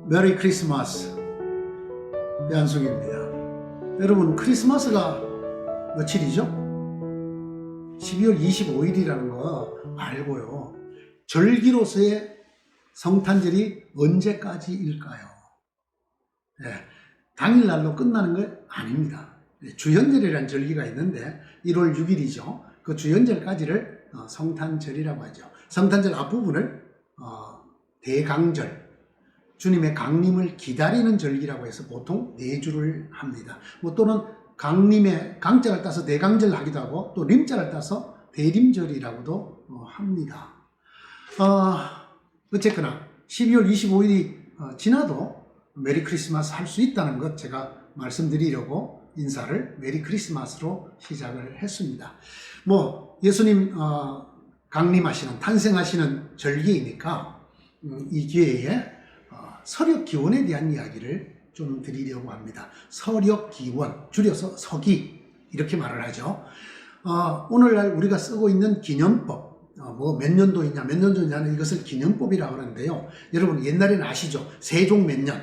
메리 크리스마스. 배한숙입니다. 여러분, 크리스마스가 며칠이죠? 12월 25일이라는 거 알고요. 절기로서의 성탄절이 언제까지일까요? 네, 당일날로 끝나는 거 아닙니다. 주현절이라는 절기가 있는데 1월 6일이죠. 그 주현절까지를 성탄절이라고 하죠. 성탄절 앞부분을 대강절, 주님의 강림을 기다리는 절기라고 해서 보통 4주를 합니다. 또는 강림의 강자를 따서 대강절 하기도 하고, 또 림자를 따서 대림절이라고도 합니다. 어쨌거나 12월 25일이 지나도 메리 크리스마스 할 수 있다는 것 제가 말씀드리려고 인사를 메리 크리스마스로 시작을 했습니다. 예수님 강림하시는, 탄생하시는 절기이니까 이 기회에 서력기원에 대한 이야기를 좀 드리려고 합니다. 서력기원, 줄여서 서기, 이렇게 말을 하죠. 오늘날 우리가 쓰고 있는 기념법, 몇 년도이냐, 몇 년도냐는 이것을 기념법이라고 하는데요. 여러분, 옛날에는 아시죠? 세종 몇 년,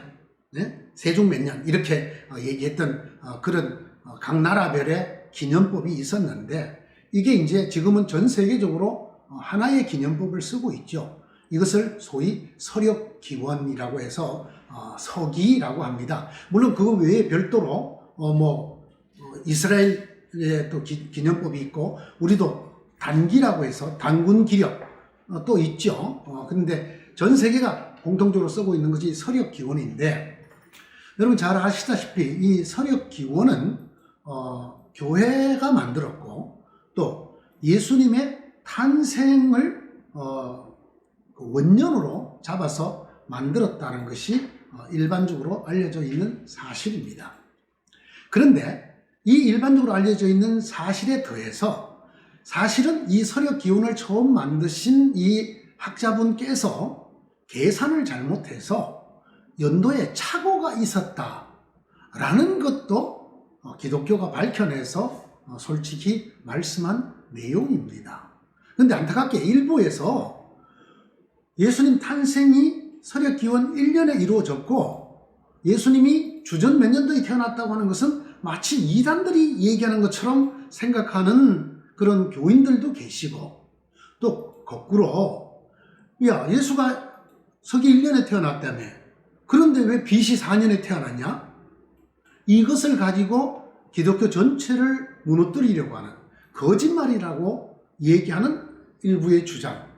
네? 세종 몇 년, 이렇게 얘기했던 그런 각 나라별의 기념법이 있었는데, 이게 이제 지금은 전 세계적으로 하나의 기념법을 쓰고 있죠. 이것을 소위 서력기원이라고 해서 서기라고 합니다. 물론 그거 외에 별도로 이스라엘의 또 기념법이 있고, 우리도 단기라고 해서 단군기력 또 있죠. 그런데 전 세계가 공통적으로 쓰고 있는 것이 서력기원인데, 여러분 잘 아시다시피 이 서력기원은 교회가 만들었고, 또 예수님의 탄생을 원년으로 잡아서 만들었다는 것이 일반적으로 알려져 있는 사실입니다. 그런데 이 일반적으로 알려져 있는 사실에 더해서, 사실은 이 서력기원을 처음 만드신 이 학자분께서 계산을 잘못해서 연도에 착오가 있었다라는 것도 기독교가 밝혀내서 솔직히 말씀한 내용입니다. 그런데 안타깝게 일부에서 예수님 탄생이 서력기원 1년에 이루어졌고, 예수님이 주전 몇 년도에 태어났다고 하는 것은 마치 이단들이 얘기하는 것처럼 생각하는 그런 교인들도 계시고, 또 거꾸로 예수가 서기 1년에 태어났다며, 그런데 왜 BC 4년에 태어났냐? 이것을 가지고 기독교 전체를 무너뜨리려고 하는, 거짓말이라고 얘기하는 일부의 주장,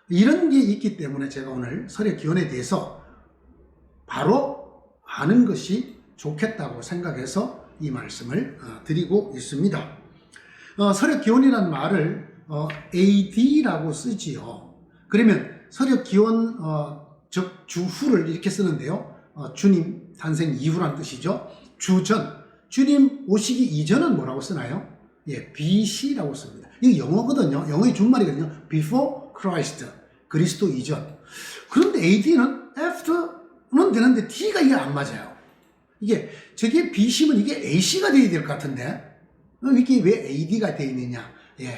이런 게 있기 때문에 제가 오늘 서력기원에 대해서 바로 아는 것이 좋겠다고 생각해서 이 말씀을 드리고 있습니다. 서력기원이라는 말을 AD라고 쓰지요. 그러면 서력기원 즉 주후를 이렇게 쓰는데요. 주님 탄생 이후란 뜻이죠. 주전, 주님 오시기 이전은 뭐라고 쓰나요? BC라고 씁니다. 이게 영어거든요. 영어의 준말이거든요. Before Christ, 그리스도 이전. 그런데 AD는 After는 되는데 D가 이게 안 맞아요. 저게 BC면 이게 AC가 돼야 될 것 같은데, 이게 왜 AD가 되어 있느냐?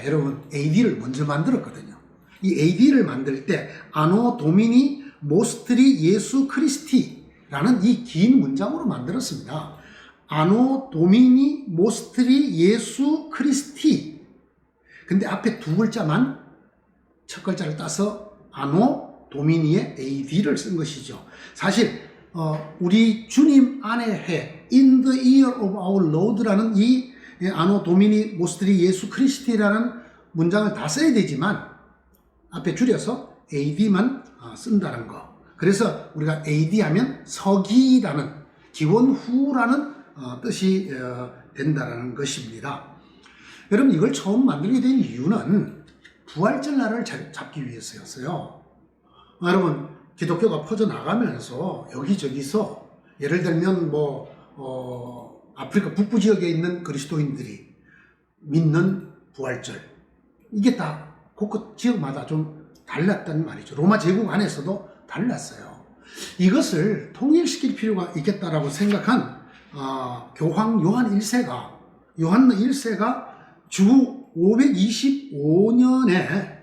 여러분, AD를 먼저 만들었거든요. 이 AD를 만들 때 아노 도미니 모스트리 예수 크리스티라는 이 긴 문장으로 만들었습니다. 아노 도미니 모스트리 예수 크리스티. 근데 앞에 두 글자만 첫 글자를 따서 아노 도미니의 AD를 쓴 것이죠. 사실 우리 주님 안의 해, In the year of our Lord라는 이 아노 도미니 모스트리 예수 크리스티라는 문장을 다 써야 되지만 앞에 줄여서 AD만 쓴다는 거. 그래서 우리가 AD 하면 서기라는, 기원 후라는 뜻이 된다는 것입니다. 여러분, 이걸 처음 만들게 된 이유는 부활절 날을 잡기 위해서였어요. 여러분, 기독교가 퍼져나가면서 여기저기서, 예를 들면 아프리카 북부 지역에 있는 그리스도인들이 믿는 부활절, 이게 다 곳곳 지역마다 좀 달랐단 말이죠. 로마 제국 안에서도 달랐어요. 이것을 통일시킬 필요가 있겠다라고 생각한 교황 요한 1세가 주 525년에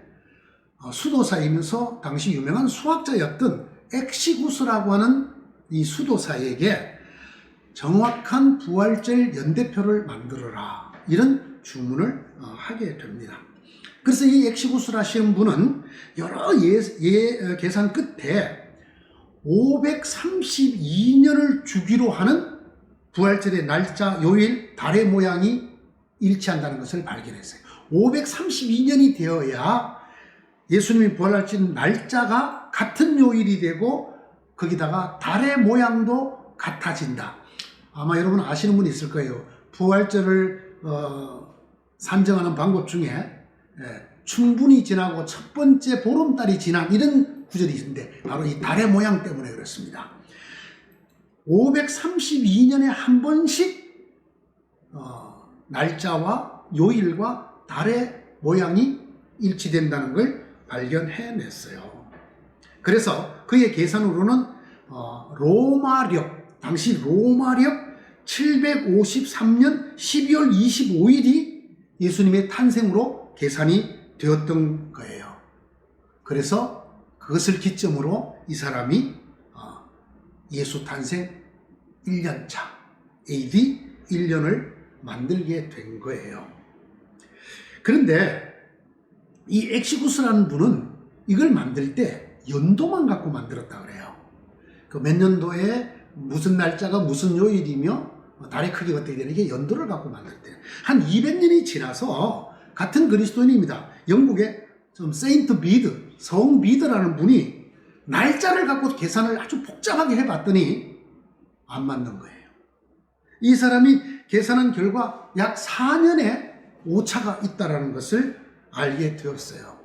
수도사이면서 당시 유명한 수학자였던 엑시구스라고 하는 이 수도사에게 정확한 부활절 연대표를 만들어라, 이런 주문을 하게 됩니다. 그래서 이 엑시구스라시는 분은 여러 계산 끝에 532년을 주기로 하는 부활절의 날짜, 요일, 달의 모양이 일치한다는 것을 발견했어요. 532년이 되어야 예수님이 부활하신 날짜가 같은 요일이 되고 거기다가 달의 모양도 같아진다. 아마 여러분 아시는 분이 있을 거예요. 부활절을 산정하는 방법 중에 충분히 지나고 첫 번째 보름달이 지난 이런 구절이 있는데 바로 이 달의 모양 때문에 그렇습니다. 532년에 한 번씩 날짜와 요일과 달의 모양이 일치된다는 걸 발견해냈어요. 그래서 그의 계산으로는 당시 로마력 753년 12월 25일이 예수님의 탄생으로 계산이 되었던 거예요. 그래서 그것을 기점으로 이 사람이 예수 탄생 1년차 AD 1년을 만들게 된 거예요. 그런데 이 엑시구스라는 분은 이걸 만들 때 연도만 갖고 만들었다 그래요. 그 몇 년도에 무슨 날짜가 무슨 요일이며 달의 크기가 어떻게 되는 게 연도를 갖고 만들었대요. 한 200년이 지나서 같은 그리스도인입니다. 영국의 세인트 비드, 성 비드라는 분이 날짜를 갖고 계산을 아주 복잡하게 해봤더니 안 맞는 거예요. 이 사람이 계산한 결과 약 4년의 오차가 있다는 것을 알게 되었어요.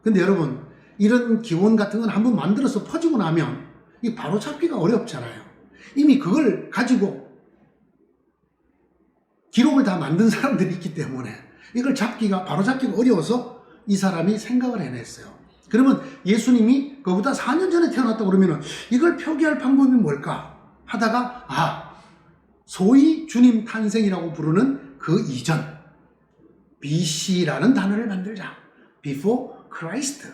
근데 여러분, 이런 기원 같은 건 한번 만들어서 퍼지고 나면 이 바로 잡기가 어렵잖아요. 이미 그걸 가지고 기록을 다 만든 사람들이 있기 때문에 이걸 바로 잡기가 어려워서 이 사람이 생각을 해냈어요. 그러면 예수님이 그보다 4년 전에 태어났다고 그러면 이걸 표기할 방법이 뭘까 하다가 소위 주님 탄생이라고 부르는 그 이전 BC라는 단어를 만들자. Before Christ.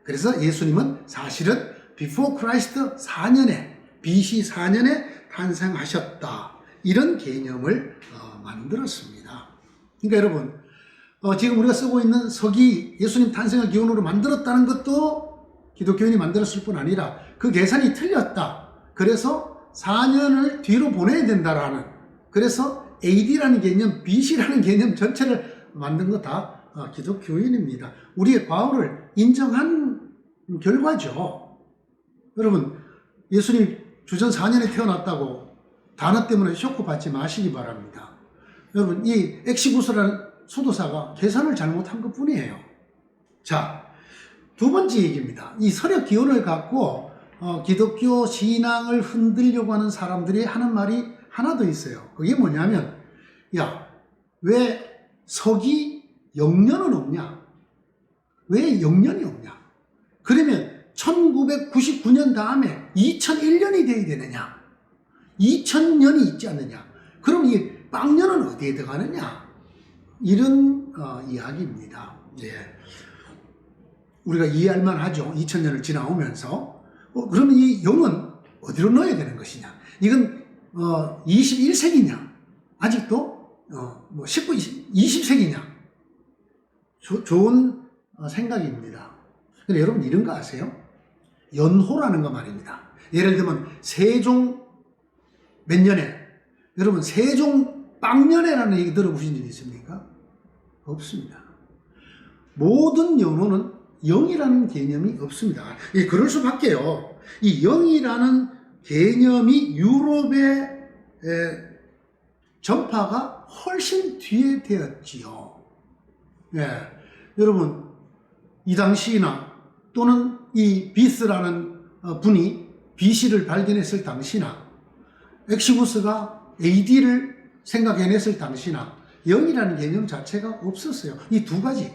그래서 예수님은 사실은 Before Christ 4년에 BC 4년에 탄생하셨다. 이런 개념을 만들었습니다. 그러니까 여러분, 지금 우리가 쓰고 있는 서기, 예수님 탄생을 기원으로 만들었다는 것도 기독교인이 만들었을 뿐 아니라 그 계산이 틀렸다. 그래서 4년을 뒤로 보내야 된다라는, 그래서 AD라는 개념, BC라는 개념 전체를 만든 거 다 기독교인입니다. 우리의 과오를 인정한 결과죠. 여러분, 예수님 주전 4년에 태어났다고 단어 때문에 쇼크 받지 마시기 바랍니다. 여러분, 이 엑시구스라는 수도사가 계산을 잘못한 것 뿐이에요. 자, 두 번째 얘기입니다. 이 서력 기원을 갖고 기독교 신앙을 흔들려고 하는 사람들이 하는 말이 하나 더 있어요. 그게 뭐냐면, 야, 왜 서기 영년은 없냐? 왜 영년이 없냐? 그러면 1999년 다음에 2001년이 돼야 되느냐? 2000년이 있지 않느냐? 그럼 이 빵년은 어디에 들어가느냐? 이런 이야기입니다. 예. 우리가 이해할만 하죠. 2000년을 지나오면서. 그러면 이 영은 어디로 넣어야 되는 것이냐? 이건 21세기냐? 아직도 20세기냐? 좋은 생각입니다. 근데 여러분 이런 거 아세요? 연호라는 거 말입니다. 예를 들면 세종 몇 년에, 여러분 세종 빵년에라는 얘기 들어보신 적 있습니까? 없습니다. 모든 연호는 영이라는 개념이 없습니다. 그럴 수밖에요. 이 영이라는 개념이 유럽의 전파가 훨씬 뒤에 되었지요. 예, 여러분 이 당시나 또는 이 비스라는 분이 BC를 발견했을 당시나 엑시구스가 AD를 생각해냈을 당시나 영이라는 개념 자체가 없었어요. 이 두 가지.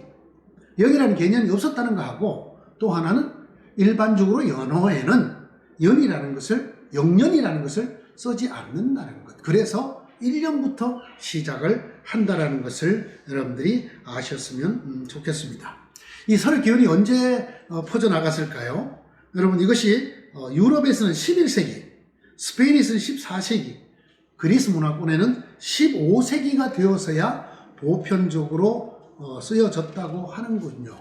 영이라는 개념이 없었다는 거하고, 또 하나는 일반적으로 연호에는 연이라는 것을, 영년이라는 것을 쓰지 않는다는 것. 그래서 1년부터 시작을 한다는 것을 여러분들이 아셨으면 좋겠습니다. 이 설의 기원이 언제 퍼져나갔을까요? 여러분, 이것이 유럽에서는 11세기, 스페인에서는 14세기, 그리스 문화권에는 15세기가 되어서야 보편적으로 쓰여졌다고 하는군요.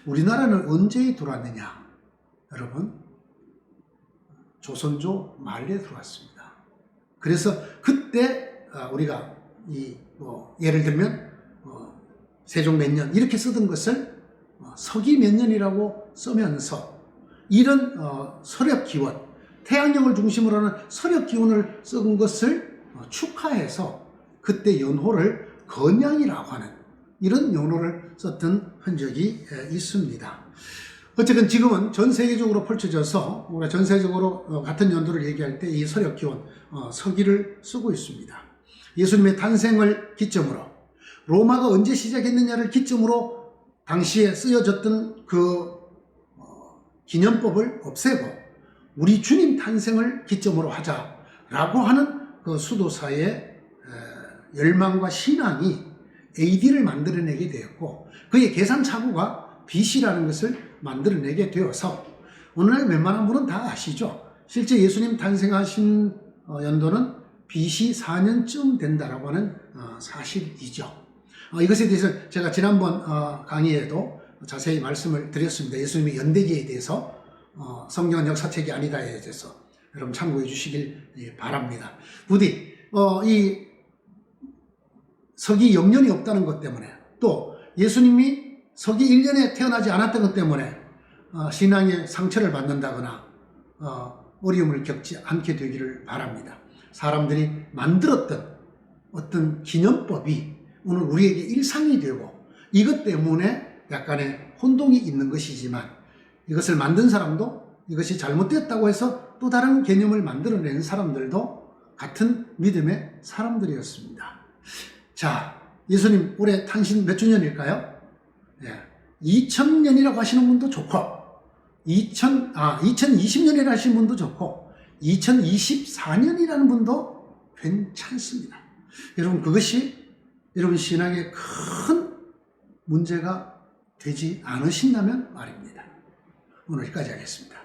우리나라는 언제 들어왔느냐? 여러분, 조선조 말에 들어왔습니다. 그래서 그때 우리가 예를 들면 세종 몇 년 이렇게 쓰던 것을 서기 몇 년이라고 쓰면서 이런 서력 기원, 태양령을 중심으로 하는 서력 기원을 쓴 것을 축하해서 그때 연호를 건양이라고 하는 이런 연호를 썼던 흔적이 있습니다. 어쨌든 지금은 전 세계적으로 펼쳐져서 우리가 전 세계적으로 같은 연도를 얘기할 때 이 서력 기원 서기를 쓰고 있습니다. 예수님의 탄생을 기점으로 로마가 언제 시작했느냐를 기점으로 당시에 쓰여졌던 그 기념법을 없애고 우리 주님 탄생을 기점으로 하자라고 하는 그 수도사의 열망과 신앙이 AD를 만들어내게 되었고, 그의 계산착오가 BC라는 것을 만들어내게 되어서 오늘날 웬만한 분은 다 아시죠? 실제 예수님 탄생하신 연도는 BC 4년쯤 된다라고 하는 사실이죠. 이것에 대해서 제가 지난번 강의에도 자세히 말씀을 드렸습니다. 예수님의 연대기에 대해서 성경은 역사책이 아니다에 대해서 여러분 참고해 주시길 바랍니다. 부디 이 서기 영년이 없다는 것 때문에, 또 예수님이 서기 1년에 태어나지 않았던 것 때문에 신앙의 상처를 받는다거나 어려움을 겪지 않게 되기를 바랍니다. 사람들이 만들었던 어떤 기념법이 오늘 우리에게 일상이 되고 이것 때문에 약간의 혼동이 있는 것이지만, 이것을 만든 사람도 이것이 잘못되었다고 해서 또 다른 개념을 만들어내는 사람들도 같은 믿음의 사람들이었습니다. 자, 예수님 올해 탄신 몇 주년일까요? 2000년이라고 하시는 분도 좋고, 2020년이라고 하시는 분도 좋고, 2024년이라는 분도 괜찮습니다. 여러분, 그것이 여러분 신앙에 큰 문제가 되지 않으신다면 말입니다. 오늘 여기까지 하겠습니다.